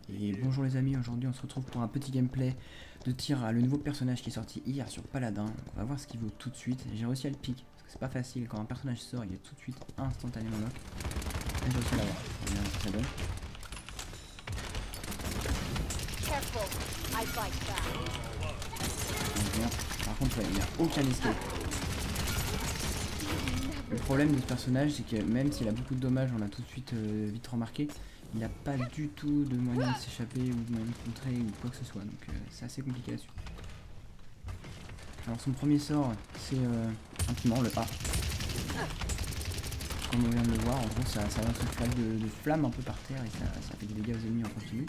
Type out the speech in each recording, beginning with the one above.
Et bonjour les amis, aujourd'hui on se retrouve pour un petit gameplay de tir à le nouveau personnage qui est sorti hier sur Paladin. On va voir ce qu'il vaut tout de suite. J'ai réussi à le pick, parce que c'est pas facile, quand un personnage sort il est tout de suite instantanément lock. Et j'ai réussi à l'avoir, on va voir ce que ça donne. Donc, bien. Par contre ouais, il n'y a aucun escape. Le problème de ce personnage c'est que même s'il a beaucoup de dommages, on l'a tout de suite vite remarqué, il n'a pas du tout de moyen de s'échapper ou de moyen de contrer ou quoi que ce soit, donc c'est assez compliqué là-dessus. Alors son premier sort c'est simplement le A. Comme on vient de le voir, en gros ça lance une flamme de flamme un peu par terre et ça fait des dégâts aux ennemis en continu.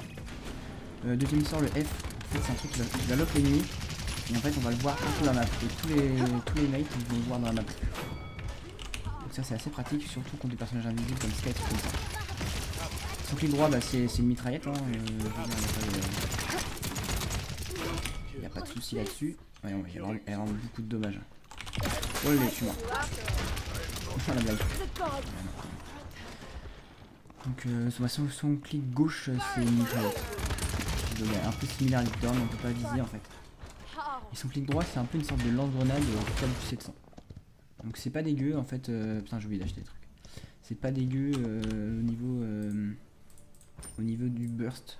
Deuxième sort le F, en fait c'est un truc qui va lock l'ennemi et en fait on va le voir partout dans la map et tous les mates vont le voir dans la map. Donc ça c'est assez pratique, surtout contre des personnages invisibles comme Skate comme ça. Son clic droit, bah, c'est une mitraillette, hein, il n'y a pas de souci là-dessus. Ouais, il y a vraiment beaucoup de dommages. Oh les tu meurs. Enfin la blague. Donc son clic gauche c'est une mitraillette. Donc, un peu similaire à l'Hiptorn, on peut pas viser en fait. Et son clic droit c'est un peu une sorte de lance-grenade comme du 700. Donc c'est pas dégueu en fait. Putain j'ai oublié d'acheter des trucs. C'est pas dégueu au niveau du burst,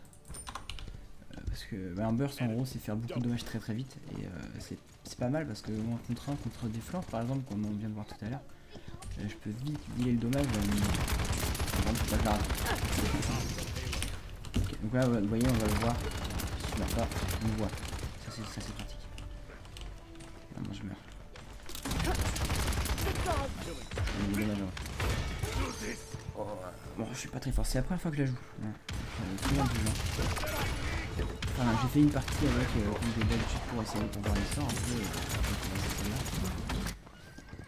parce que bah, un burst en gros c'est faire beaucoup de dommages très très vite et c'est pas mal parce que moi contre des flancs par exemple comme on vient de voir tout à l'heure, je peux vite dealer le dommage okay, donc là vous voyez on va le voir, si je meurs pas on le voit, ça c'est pratique. Ah, moi je meurs. Oh, bon, je suis pas très fort, c'est la première fois que je la joue. Enfin, j'ai fait une partie avec d'habitude pour essayer pour voir les sorts un peu.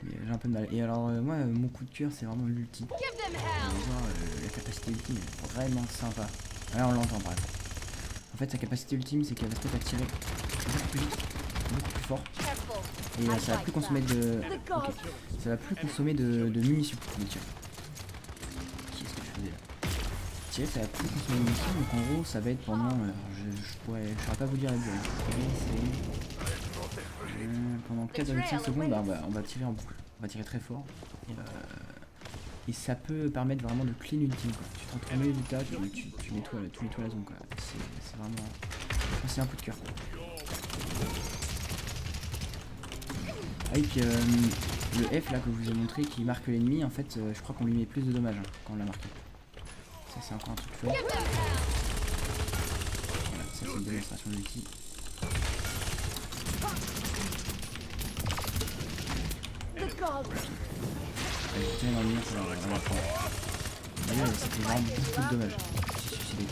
Mais j'ai un peu de mal. Et alors, moi, mon coup de cœur, c'est vraiment l'ulti. Vous allez voir, la capacité ultime est vraiment sympa. Là, on l'entend par exemple. En fait, sa capacité ultime, c'est qu'elle va se mettre à tirer beaucoup plus vite, beaucoup plus fort. Et ça va plus consommer de. Okay. Ça va plus consommer de munitions de tir. Qu'est-ce que je faisais là? Tirer, ça va plus consommer de munitions, donc en gros, ça va être pendant. Je saurais pas vous dire la durée. Pendant 4,5 secondes, bah, on va tirer en boucle. On va tirer très fort. Et ça peut permettre vraiment de clean ultime. Quoi. Tu te retrouves au milieu du tas, tu nettoies la zone. C'est vraiment. C'est un coup de cœur. Ah oui, puis le F là que je vous ai montré qui marque l'ennemi, en fait, je crois qu'on lui met plus de dommages hein, quand on l'a marqué. Ça, c'est encore un truc fort. Voilà, ça, c'est une démonstration d'ulti. Allez, je tiens dans le mur, ça va prendre. Vous voyez, ça fait vraiment beaucoup de dommages. Je suis suicidé.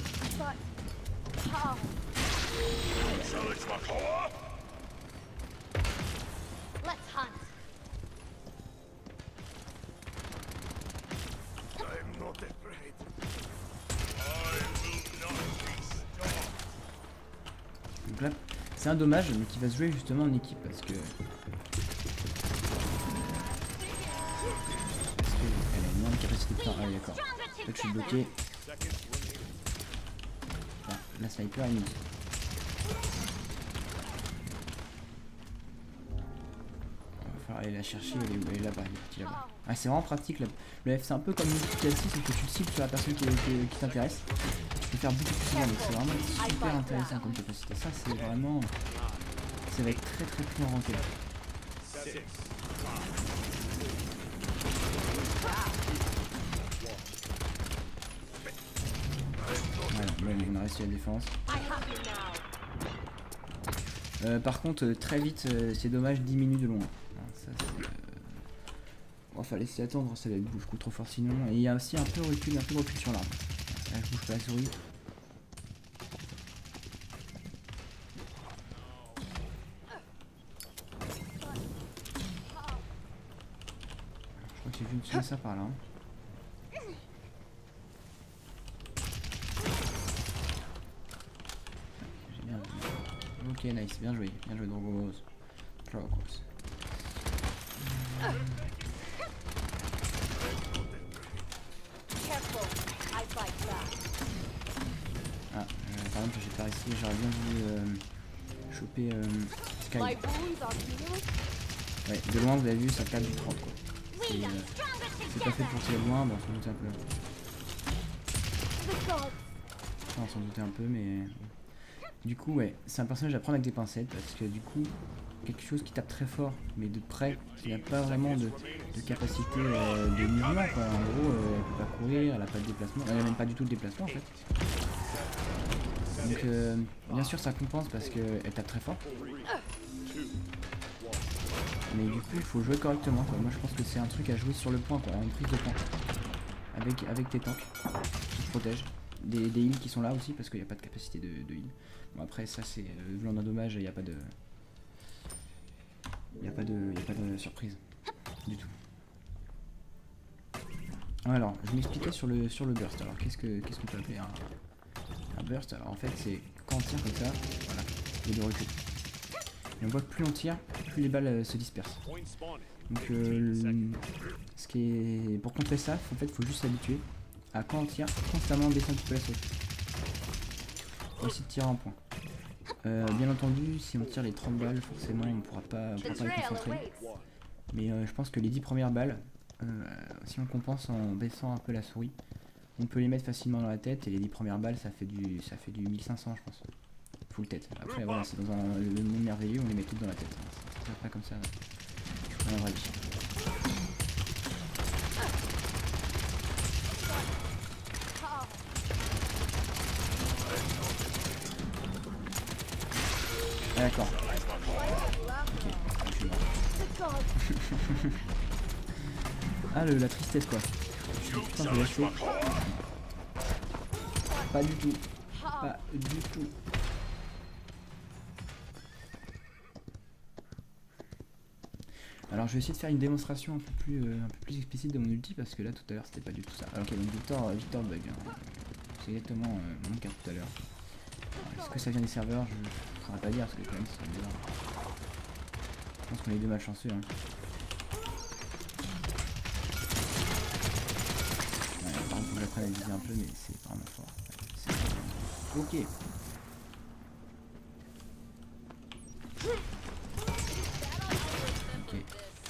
Donc là, c'est un dommage, mais qui va se jouer justement en équipe parce que. Elle a moins de capacité de temps. Ah, d'accord. Là, je suis bloqué. Ah, la sniper est mise. Aller la chercher, elle est là-bas, elle est partie là-bas. Ah, c'est vraiment pratique. Le F, c'est un peu comme l'efficacité, c'est que tu cibles sur la personne qui t'intéresse. Tu peux faire beaucoup plus souvent, donc c'est vraiment super intéressant comme capacité. Ça, c'est vraiment. Ça va être très très plus en ranked. Voilà, on a réussi la défense. Par contre, très vite, c'est dommage, 10 minutes de loin. Ça, bon, fallait s'y attendre, ça va être beaucoup trop fort sinon. Et il y a aussi un peu de recul sur l'arbre. Là, je bouge pas la souris. Je crois que j'ai vu une ça par là. Hein. J'ai bien vu. Ok, nice, bien joué Dragos. Ah, Par exemple, j'ai pas réussi, j'aurais bien voulu choper Sky. Ouais, de loin, vous avez vu, ça tape du 30 quoi. C'est pas fait pour tirer loin, bon, on s'en doutait un peu. Enfin, on s'en doutait un peu, mais... Du coup, ouais, c'est un personnage à prendre avec des pincettes, parce que du coup, quelque chose qui tape très fort, mais de près, qui n'a pas vraiment de capacité de mouvement, quoi. En gros, elle peut pas courir, elle a pas de déplacement, elle a même pas du tout de déplacement, en fait. Donc, bien sûr, ça compense parce qu'elle tape très fort. Mais du coup, il faut jouer correctement, quoi. Moi, je pense que c'est un truc à jouer sur le point, quoi, une prise de point. Avec tes tanks qui te protègent. Des heals qui sont là aussi, parce qu'il n'y a pas de capacité de heal. Bon, après, ça, c'est vu en un dommage, il n'y a pas de... Il n'y a pas de surprise du tout. Alors, je m'expliquais sur le burst. Alors, qu'est-ce qu'on peut appeler un burst? Alors, en fait, c'est quand on tire comme ça, voilà, et de recul. Et on voit que plus on tire, plus les balles se dispersent. Donc, ce qui est pour contrer ça, en fait, il faut juste s'habituer à quand on tire, constamment baisser un petit peu la sauce. On va essayer de tirer en point. Bien entendu, si on tire les 30 balles, forcément, on ne pourra pas les concentrer. Mais je pense que les 10 premières balles, si on compense en baissant un peu la souris, on peut les mettre facilement dans la tête. Et les 10 premières balles, ça fait du 1500, je pense. Full tête. Après, voilà, c'est dans le monde merveilleux, on les met toutes dans la tête. Ça ne se passe pas comme ça dans la vraie vie. Ah, d'accord. Ok, je suis mort. Ah, la tristesse quoi. Putain, je l'ai lâché. Pas du tout. Pas du tout. Alors je vais essayer de faire une démonstration un peu plus explicite de mon ulti parce que là tout à l'heure c'était pas du tout ça. Alors ok, donc Victor bug. Hein. C'est exactement mon cas tout à l'heure. Est-ce que ça vient des serveurs? Je ne pourrais pas dire parce que quand même c'est bizarre. Je pense qu'on est deux malchanceux. Hein. Ouais, par contre faut que j'apprenne à viser un peu mais c'est vraiment fort. Ok. Ok,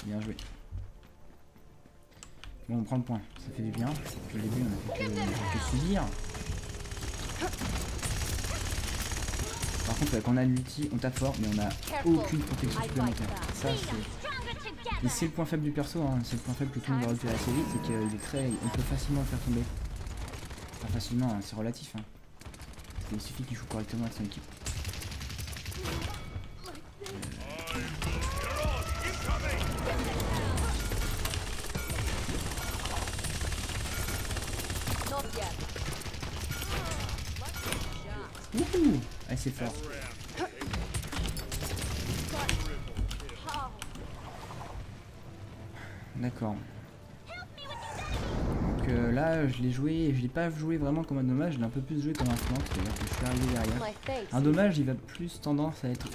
bien joué. Bon, on prend le point, ça fait du bien. Au début on a fait que subir. Par contre, quand on a l'ulti, on tape fort, mais on n'a aucune protection supplémentaire. Ça, c'est... Et c'est le point faible du perso, hein. C'est le point faible que tout le monde va repérer assez vite, c'est qu'on peut facilement le faire tomber. Enfin, facilement, hein, c'est relatif. Hein. Il suffit qu'il joue correctement avec son équipe. Wouhou! Ah, c'est fort. D'accord. Donc là, je l'ai joué, je l'ai pas joué vraiment comme un dommage, je l'ai un peu plus joué comme un flanc, c'est-à-dire que je suis arrivé derrière. Un dommage, il va plus tendance à être...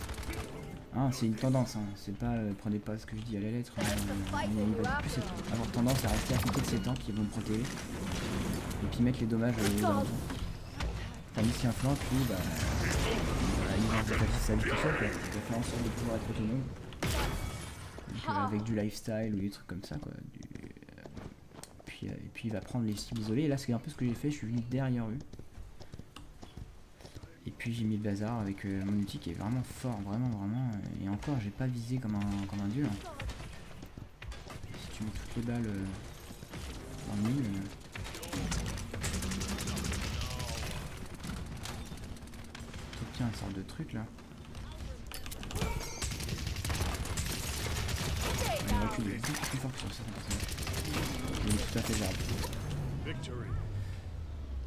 Hein, c'est une tendance, hein. C'est pas, prenez pas ce que je dis à la lettre, mais il va plus avoir tendance à rester à côté de ces tanks qui vont me protéger. Et puis mettre les dommages dans le temps. Tandis qu'un flanc, lui, bah, il va attaquer sa vie tout seul, quoi. Il va faire en sorte de pouvoir être autonome. Donc, avec du lifestyle ou des trucs comme ça, quoi. Et puis il va prendre les cibles isolées. Et là, c'est un peu ce que j'ai fait, je suis venu derrière eux. Et puis j'ai mis le bazar avec mon outil qui est vraiment fort, vraiment. Et encore, j'ai pas visé comme un dieu. Hein. Si tu mets toutes les balles en mille. Tiens, une sorte de truc là. On recule beaucoup plus fort que sur ça. Il est tout à fait gérable.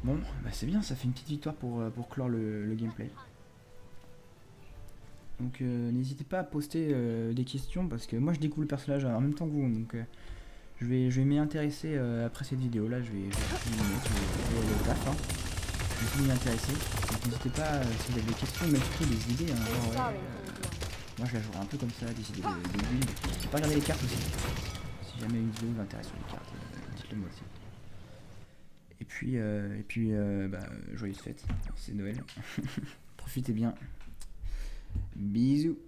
Bon, bah c'est bien, ça fait une petite victoire pour clore le gameplay. Donc n'hésitez pas à poster des questions parce que moi je découvre le personnage en même temps que vous. Donc je vais m'y intéresser après cette vidéo là. Je vais le taf. Hein. Je vais m'y intéresser. Donc n'hésitez pas si vous avez des questions, même surtout des idées. Hein, genre, moi je la jouerai un peu comme ça, des idées de build. Je vais pas regarder les cartes aussi. Si jamais une vidéo vous intéresse sur les cartes, dites-le moi aussi. Et puis, joyeuses fêtes, c'est Noël. Profitez bien. Bisous.